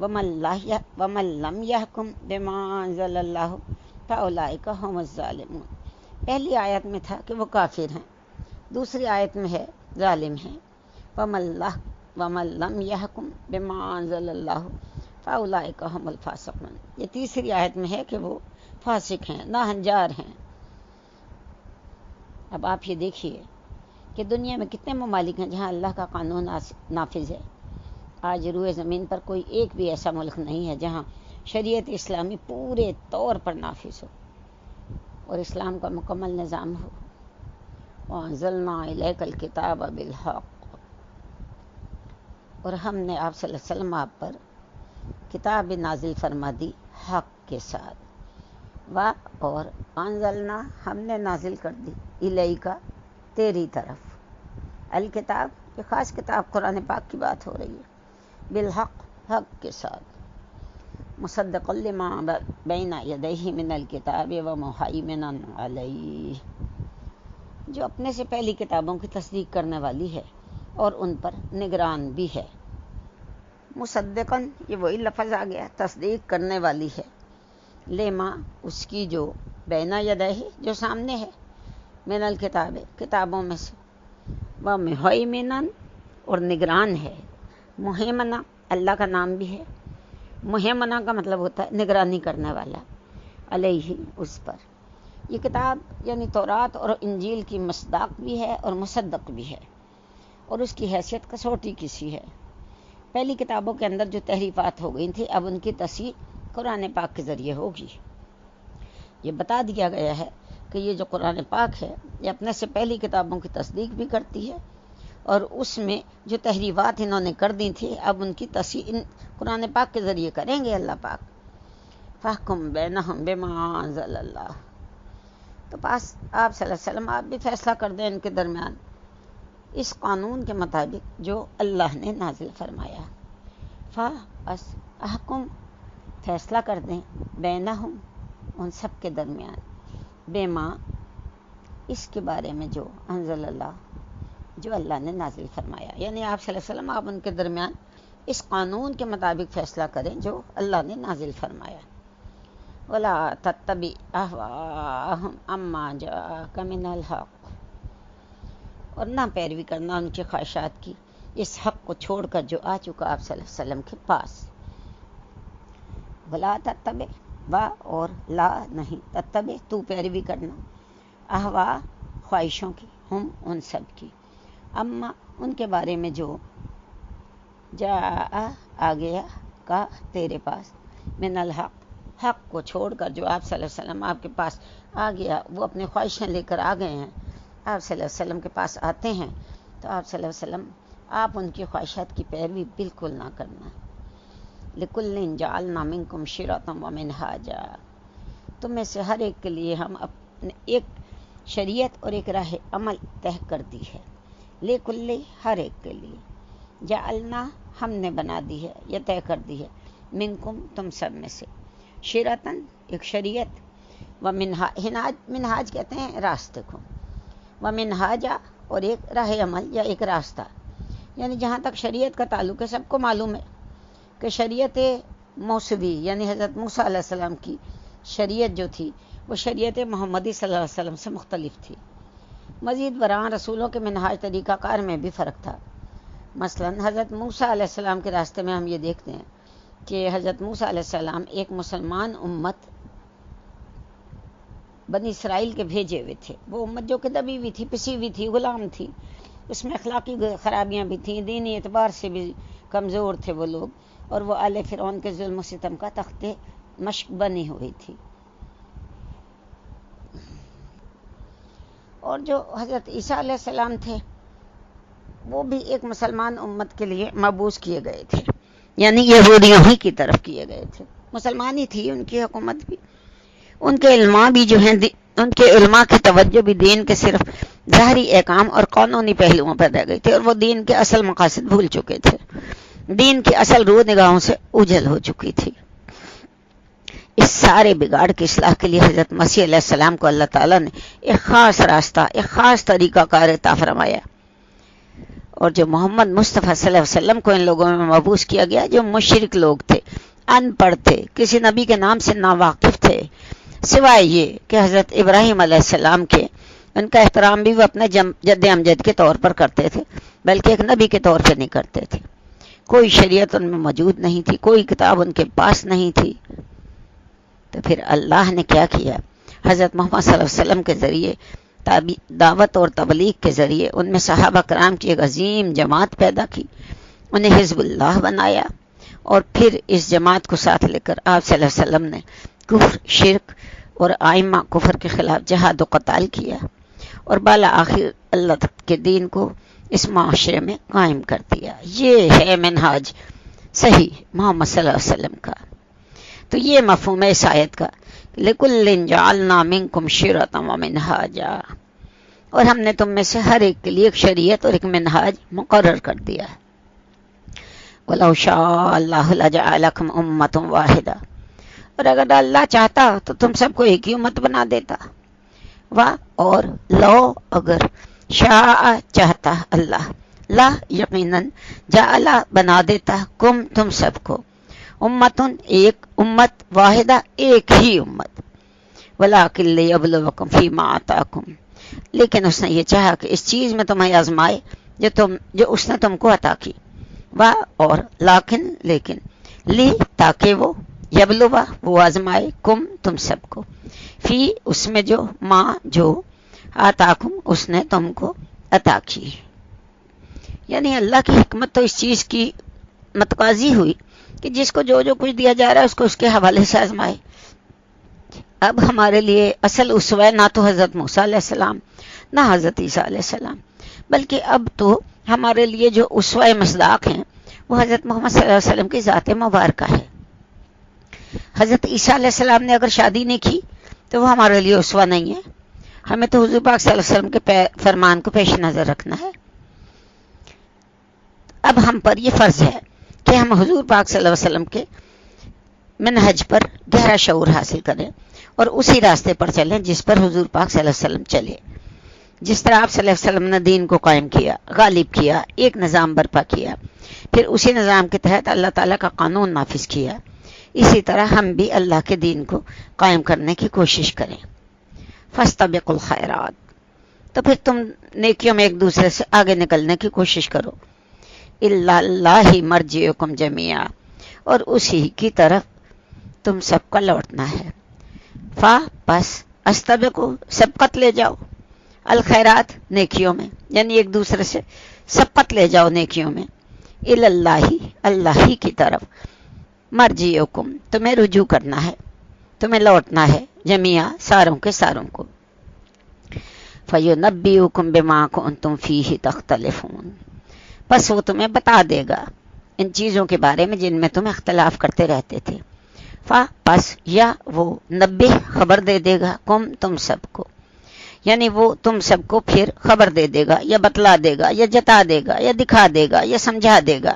ومن لم يحكم بما انزل اللہ فاولئک هم الظالمون۔ پہلی آیت میں تھا کہ وہ کافر ہیں، دوسری آیت میں ہے ظالم ہیں۔ ومن لم يحكم بما انزل اللہ فاولئک هم الفاسقون۔ یہ تیسری آیت میں ہے کہ وہ فاسق ہیں، ناہنجار ہیں۔ اب آپ یہ دیکھیے کہ دنیا میں کتنے ممالک ہیں جہاں اللہ کا قانون نافذ ہے۔ آج روئے زمین پر کوئی ایک بھی ایسا ملک نہیں ہے جہاں شریعت اسلامی پورے طور پر نافذ ہو اور اسلام کا مکمل نظام ہو۔ وَأَنزَلْنَا إِلَيْكَ الْكِتَابَ بِالْحَقِّ، اور ہم نے آپ صلی اللہ علیہ وسلم آپ پر کتاب نازل فرما دی حق کے ساتھ۔ اور انزلنا، ہم نے نازل کر دی، الیکا، تیری طرف، الکتاب، یہ خاص کتاب قرآن پاک کی بات ہو رہی ہے، بالحق، حق کے ساتھ، مصدقا لما بین یدیہ من الکتاب ومہیمنا علیہ، جو اپنے سے پہلی کتابوں کی تصدیق کرنے والی ہے اور ان پر نگران بھی ہے۔ مصدقاً، یہ وہی لفظ آ گیا، تصدیق کرنے والی ہے، لما، اس کی جو بین یدیہ، جو سامنے ہے، من الکتاب، کتابوں میں سے، ومہیمنا، اور نگران ہے۔ مہیمنا اللہ کا نام بھی ہے، مہیمنا کا مطلب ہوتا ہے نگرانی کرنے والا، علیہ، اس پر۔ یہ کتاب یعنی تورات اور انجیل کی مصداق بھی ہے اور مصدق بھی ہے، اور اس کی حیثیت کسوٹی کی سی ہے۔ پہلی کتابوں کے اندر جو تحریفات ہو گئی تھی، اب ان کی تصحیح قرآن پاک کے ذریعے ہوگی۔ یہ بتا دیا گیا ہے کہ یہ جو قرآن پاک ہے یہ اپنے سے پہلی کتابوں کی تصدیق بھی کرتی ہے، اور اس میں جو تحریفات انہوں نے کر دی تھی اب ان کی تصحیح قرآن پاک کے ذریعے کریں گے اللہ پاک۔ فاحکم بینہم بما انزل اللہ، تو پاس آپ صلی اللہ علیہ وسلم آپ بھی فیصلہ کر دیں ان کے درمیان اس قانون کے مطابق جو اللہ نے نازل فرمایا۔ احکم، فیصلہ کر دیں، بینہم، ان سب کے درمیان، بما، اس کے بارے میں جو انزل اللہ، جو اللہ نے نازل فرمایا، یعنی آپ صلی اللہ علیہ وسلم آپ ان کے درمیان اس قانون کے مطابق فیصلہ کریں جو اللہ نے نازل فرمایا۔ ولا تتبع اہواءہم عما جاءک من الحق، اور نہ پیروی کرنا ان کی خواہشات کی اس حق کو چھوڑ کر جو آ چکا آپ صلی اللہ علیہ وسلم کے پاس۔ ولا تتبع، وا اور لا نہیں، تتبع تو پیروی کرنا، اہواء خواہشوں کی، ہم ان سب کی، اما ان کے بارے میں جو جاء آ گیا کا تیرے پاس، من الحق، حق کو چھوڑ کر جو آپ صلی اللہ علیہ وسلم آپ کے پاس آ گیا، وہ اپنی خواہشیں لے کر آ گئے ہیں، آپ صلی اللہ علیہ وسلم کے پاس آتے ہیں تو آپ صلی اللہ علیہ وسلم آپ ان کی خواہشات کی پیروی بالکل نہ کرنا۔ لِكُلٍّ جَعَلْنَا مِنْكُمْ شِرَةً وَمِنْهَاجًا، تم میں سے ہر ایک کے لیے ہم اپنے ایک شریعت اور ایک راہ عمل طے کر دی ہے۔ لِكُلِّ، ہر ایک کے لیے، جعلنا، ہم نے بنا دی ہے یا طے کر دی ہے، منکم، تم سب میں سے، شرعتاً، ایک شریعت، منہاج کہتے ہیں راستے کو، ومنہاجا، اور ایک راہ عمل یا ایک راستہ، یعنی جہاں تک شریعت کا تعلق ہے سب کو معلوم ہے کہ شریعت موسوی یعنی حضرت موسیٰ علیہ السلام کی شریعت جو تھی وہ شریعت محمدی صلی اللہ علیہ وسلم سے مختلف تھی۔ مزید برآں رسولوں کے منہاج طریقہ کار میں بھی فرق تھا۔ مثلا حضرت موسیٰ علیہ السلام کے راستے میں ہم یہ دیکھتے ہیں کہ حضرت موسیٰ علیہ السلام ایک مسلمان امت بنی اسرائیل کے بھیجے ہوئے تھے، وہ امت جو کہ دبی ہوئی تھی، پسی ہوئی تھی، غلام تھی، اس میں اخلاقی خرابیاں بھی تھیں، دینی اعتبار سے بھی کمزور تھے وہ لوگ، اور وہ آل فرعون کے ظلم و ستم کا تخت مشق بنی ہوئی تھی۔ اور جو حضرت عیسیٰ علیہ السلام تھے وہ بھی ایک مسلمان امت کے لیے مبعوث کیے گئے تھے، یعنی یہودیوں ہی کی طرف کیے گئے تھے، مسلمان ہی تھی ان کی حکومت بھی، ان کے علماء بھی جو ہیں، ان کے علماء کی توجہ بھی دین کے صرف ظاہری احکام اور قانونی پہلوؤں پر رہ گئی تھی، اور وہ دین کے اصل مقاصد بھول چکے تھے، دین کی اصل روح نگاہوں سے اوجھل ہو چکی تھی۔ اس سارے بگاڑ کی اصلاح کے لیے حضرت مسیح علیہ السلام کو اللہ تعالیٰ نے ایک خاص راستہ، ایک خاص طریقہ کار عطا فرمایا، اور جو محمد مصطفیٰ صلی اللہ علیہ وسلم کو ان لوگوں میں مبعوث کیا گیا جو مشرک لوگ تھے، ان پڑھ تھے، کسی نبی کے نام سے ناواقف تھے، سوائے یہ کہ حضرت ابراہیم علیہ السلام کے ان کا احترام بھی وہ اپنے جد امجد کے طور پر کرتے تھے، بلکہ ایک نبی کے طور پر نہیں کرتے تھے۔ کوئی شریعت ان میں موجود نہیں تھی، کوئی کتاب ان کے پاس نہیں تھی۔ تو پھر اللہ نے کیا کیا؟ حضرت محمد صلی اللہ علیہ وسلم کے ذریعے دعوت اور تبلیغ کے ذریعے ان میں صحابہ کرام کی ایک عظیم جماعت پیدا کی، انہیں حزب اللہ بنایا، اور پھر اس جماعت کو ساتھ لے کر آپ صلی اللہ علیہ وسلم نے کفر، شرک اور آئمہ کفر کے خلاف جہاد و قتال کیا، اور بالا آخر اللہ کے دین کو اس معاشرے میں قائم کر دیا۔ یہ ہے منہاج صحیح محمد صلی اللہ علیہ وسلم کا۔ تو یہ مفہوم ہے اس آیت کا، لِكُلٍّ جَعَلْنَا مِنْكُمْ شِرَةً وَمِنْهَاجًا، اور ہم نے تم میں سے ہر ایک کے لیے ایک شریعت اور ایک منہاج مقرر کر دیا ہے۔ وَلَوْ شَاءَ اللَّهُ لَجَعَلَكُمْ أُمَّةً وَاحِدَةً، اور اگر اللہ چاہتا تو تم سب کو ایک ہی امت بنا دیتا۔ اور لو اگر شاء چاہتا اللہ، لا یقیناً جعل بنا دیتا کم تم سب کو امتن ایک امت، واحدہ ایک ہی امت، ولکن لیبلوکم فیما آتاکم، لیکن اس نے یہ چاہا کہ اس چیز میں تمہیں آزمائے جو اس نے تم کو عطا کی، اور لیکن لی تاکہ وہ یبلوا وہ آزمائے کم تم سب کو، فی اس میں جو آتاکم اس نے تم کو عطا کی۔ یعنی اللہ کی حکمت تو اس چیز کی متقاضی ہوئی کہ جس کو جو کچھ دیا جا رہا ہے اس کو اس کے حوالے سے آزمائے۔ اب ہمارے لیے اصل اسوہ نہ تو حضرت موسیٰ علیہ السلام نہ حضرت عیسیٰ علیہ السلام، بلکہ اب تو ہمارے لیے جو اسوہ مصداق ہیں وہ حضرت محمد صلی اللہ علیہ وسلم کی ذات مبارکہ ہے۔ حضرت عیسیٰ علیہ السلام نے اگر شادی نہیں کی تو وہ ہمارے لیے اسوہ نہیں ہے، ہمیں تو حضور پاک صلی اللہ علیہ وسلم کے فرمان کو پیش نظر رکھنا ہے۔ اب ہم پر یہ فرض ہے کہ ہم حضور پاک صلی اللہ علیہ وسلم کے منہج پر گہرا شعور حاصل کریں اور اسی راستے پر چلیں جس پر حضور پاک صلی اللہ علیہ وسلم چلے۔ جس طرح آپ صلی اللہ علیہ وسلم نے دین کو قائم کیا، غالب کیا، ایک نظام برپا کیا، پھر اسی نظام کے تحت اللہ تعالیٰ کا قانون نافذ کیا، اسی طرح ہم بھی اللہ کے دین کو قائم کرنے کی کوشش کریں۔ فاستبقوا الخیرات، تو پھر تم نیکیوں میں ایک دوسرے سے آگے نکلنے کی کوشش کرو۔ الا اللہ مرجعکم جمیعا، اور اسی کی طرف تم سب کا لوٹنا ہے۔ پس استبقوا سبقت لے جاؤ، الخیرات نیکیوں میں، یعنی ایک دوسرے سے سبقت لے جاؤ نیکیوں میں۔ الا اللہ ہی کی طرف، مرجعکم تمہیں رجوع کرنا ہے، تمہیں لوٹنا ہے، جمیعا ساروں کے ساروں کو۔ فَيُنَبِّئُكُم بِمَا كُنتُم فِيهِ تَخْتَلِفُونَ، بس وہ تمہیں بتا دے گا ان چیزوں کے بارے میں جن میں تم اختلاف کرتے رہتے تھے۔ پس یا وہ نبی خبر دے دے گا کم تم سب کو، یعنی وہ تم سب کو پھر خبر دے دے گا یا بتلا دے گا یا جتا دے گا یا دکھا دے گا یا سمجھا دے گا،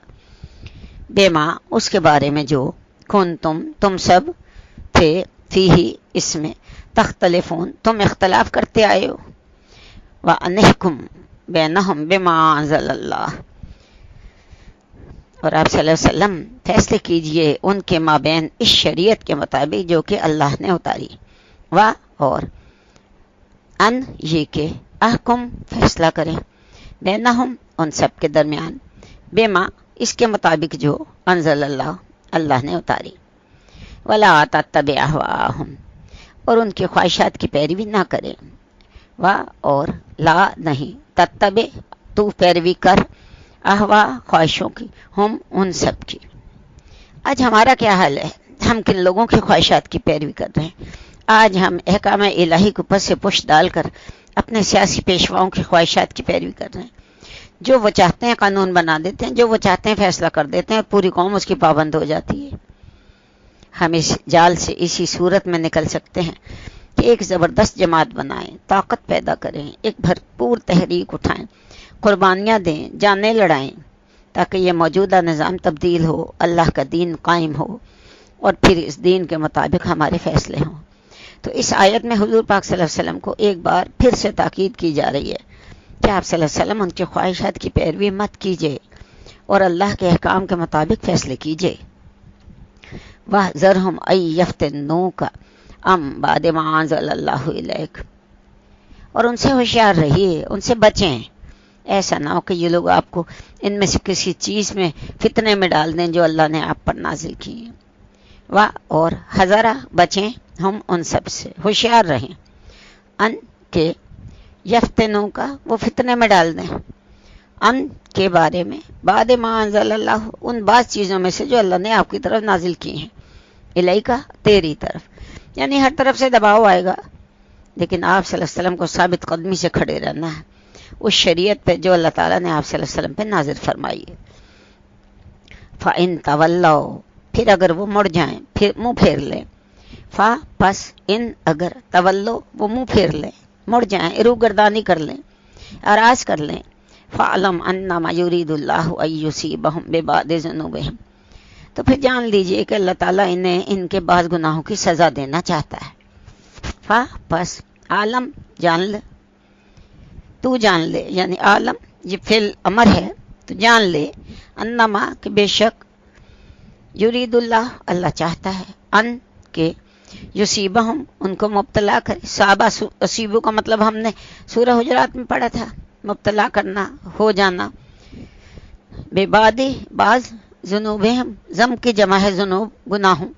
بما اس کے بارے میں جو تم سب تھے، فیہ اس میں، تختلفون تم اختلاف کرتے آئے ہو، وَأَنِحْكُمْ بَيْنَهُمْ بِمَا أَنزَلَ اللَّهُ، اور آپ صلی اللہ علیہ وسلم فیصلے کیجئے ان کے مابین اس شریعت کے مطابق جو کہ اللہ نے اتاری، اور ان یہ کہ احکم فیصلہ کریں، بینہم ان سب کے درمیان، بما اس کے مطابق جو انزل اللہ نے اتاری، ولا تتبع اہواءہم اور ان کی خواہشات کی پیروی نہ کریں، اور لا نہیں، تتبع تو پیروی کر، اہوا خواہشوں کی، ہم ان سب کی۔ آج ہمارا کیا حال ہے؟ ہم کن لوگوں کی خواہشات کی پیروی کر رہے ہیں؟ آج ہم احکام الہی کو پس سے پش ڈال کر اپنے سیاسی پیشواؤں کی خواہشات کی پیروی کر رہے ہیں۔ جو وہ چاہتے ہیں قانون بنا دیتے ہیں، جو وہ چاہتے ہیں فیصلہ کر دیتے ہیں، اور پوری قوم اس کی پابند ہو جاتی ہے۔ ہم اس جال سے اسی صورت میں نکل سکتے ہیں کہ ایک زبردست جماعت بنائیں، طاقت پیدا کریں، ایک بھرپور تحریک اٹھائیں، قربانیاں دیں، جانیں لڑائیں، تاکہ یہ موجودہ نظام تبدیل ہو، اللہ کا دین قائم ہو، اور پھر اس دین کے مطابق ہمارے فیصلے ہوں۔ تو اس آیت میں حضور پاک صلی اللہ علیہ وسلم کو ایک بار پھر سے تاکید کی جا رہی ہے کہ آپ صلی اللہ علیہ وسلم ان کی خواہشات کی پیروی مت کیجیے اور اللہ کے احکام کے مطابق فیصلے کیجیے. وَاحْذَرْهُمْ أَن يَفْتِنُوكَ عَن بَعْدِ مَا أَنزَلَ اللَّهُ إِلَيْكَ. اور ان سے ہوشیار رہیے، ان سے بچیں. ایسا نہ ہو کہ یہ لوگ آپ کو ان میں سے کسی چیز میں فتنے میں ڈال دیں جو اللہ نے آپ پر نازل کی ہے. اور حذرا بچیں، ہم ان سب سے ہوشیار رہیں. ان کے یفتنوں کا وہ فتنے میں ڈال دیں، ان کے بارے میں، بعد ما انزل اللہ ان بعض چیزوں میں سے جو اللہ نے آپ کی طرف نازل کی ہیں. الیکا تیری طرف، یعنی ہر طرف سے دباؤ آئے گا، لیکن آپ صلی اللہ علیہ وسلم کو ثابت قدمی سے کھڑے رہنا ہے اس شریعت پہ جو اللہ تعالیٰ نے آپ صلی اللہ علیہ وسلم پہ نازل فرمائی ہے. فَإِن تَوَلَّوْا پھر اگر وہ مڑ جائیں، پھر منہ پھیر لیں. پس ان اگر تولو وہ منہ پھیر لیں، مڑ جائیں، روگردانی کر لیں، اراض کر لیں. فَعْلَمْ أَنَّمَا يُرِيدُ اللَّهُ أَن يُصِيبَهُم بِبَعْضِ ذُنُوبِهِمْ تو پھر جان لیجئے کہ اللہ تعالیٰ انہیں ان کے بعض گناہوں کی سزا دینا چاہتا ہے. پس عالم جان لے، تو جان لے، یعنی عالم یہ فعل امر ہے تو جان لے. انما کہ بے شک، یرید اللہ اللہ چاہتا ہے، ان کے یصیبہم ان کو مبتلا کرے. صحابہ اصیبو کا مطلب ہم نے سورہ حجرات میں پڑھا تھا، مبتلا کرنا، ہو جانا. بے بعض ذنوبہم، ذم کی جمع ہے ذنوب، گناہوں،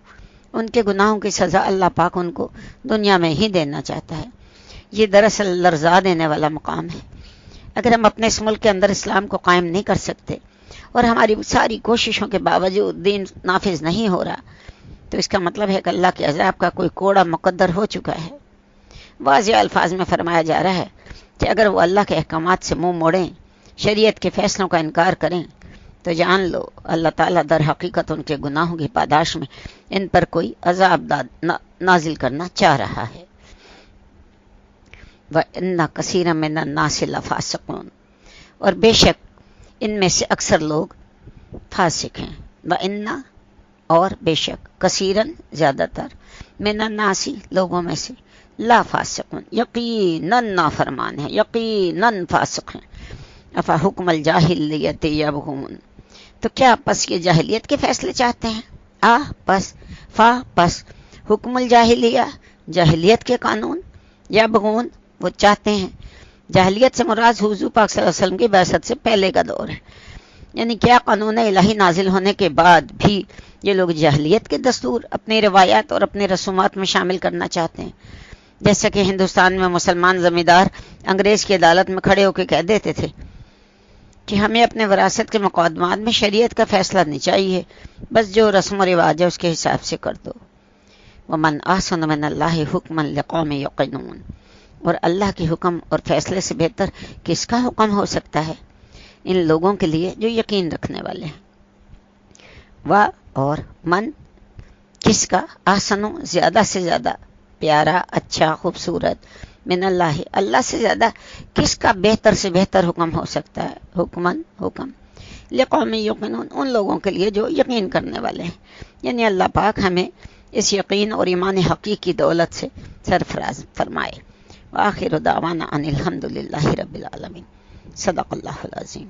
ان کے گناہوں کی سزا اللہ پاک ان کو دنیا میں ہی دینا چاہتا ہے. یہ دراصل لرزا دینے والا مقام ہے. اگر ہم اپنے اس ملک کے اندر اسلام کو قائم نہیں کر سکتے اور ہماری ساری کوششوں کے باوجود دین نافذ نہیں ہو رہا تو اس کا مطلب ہے کہ اللہ کے عذاب کا کوئی کوڑا مقدر ہو چکا ہے. واضح الفاظ میں فرمایا جا رہا ہے کہ اگر وہ اللہ کے احکامات سے منہ موڑیں، شریعت کے فیصلوں کا انکار کریں تو جان لو اللہ تعالیٰ در حقیقت ان کے گناہوں کی پاداش میں ان پر کوئی عذاب نازل کرنا چاہ رہا ہے. وَإِنَّ كَثِيرًا مِنَ النَّاسِ لَفَاسِقُونَ اور بے شک ان میں سے اکثر لوگ فاسق ہیں. وَإِنَّ اور بے شک، کثیرن زیادہ تر، من الناس لوگوں میں سے، لا فاسقون یقیناً نافرمان ہیں، یقیناً فاسق ہیں. افا حکم الجاہلیت یبغون تو کیا پس یہ جاہلیت کے فیصلے چاہتے ہیں. پس حکم الجاہلیہ جاہلیت کے قانون، یبغون وہ چاہتے ہیں. جاہلیت سے مراد حضور پاک صلی اللہ علیہ وسلم کی بعثت سے پہلے کا دور ہے، یعنی کیا قانون الہی نازل ہونے کے بعد بھی یہ لوگ جاہلیت کے دستور اپنی روایات اور اپنے رسومات میں شامل کرنا چاہتے ہیں. جیسا کہ ہندوستان میں مسلمان زمیندار انگریز کی عدالت میں کھڑے ہو کے کہہ دیتے تھے کہ ہمیں اپنے وراثت کے مقدمات میں شریعت کا فیصلہ نہیں چاہیے، بس جو رسم و رواج ہے اس کے حساب سے کر دو. وَمَنْ أَحْسَنُ مِنَ اللَّهِ حُكْمًا لِقَوْمٍ يُوقِنُونَ اور اللہ کے حکم اور فیصلے سے بہتر کس کا حکم ہو سکتا ہے ان لوگوں کے لیے جو یقین رکھنے والے ہیں. اور من کس کا، احسنو زیادہ سے زیادہ پیارا، اچھا، خوبصورت، من اللہ اللہ سے زیادہ کس کا بہتر سے بہتر حکم ہو سکتا ہے. حکمن حکم، لقوم یوقنون ان لوگوں کے لیے جو یقین کرنے والے ہیں. یعنی اللہ پاک ہمیں اس یقین اور ایمان حقیقی دولت سے سرفراز فرمائے. وآخر دعوانا ان الحمد للہ رب العالمین. صدق اللہ العظیم.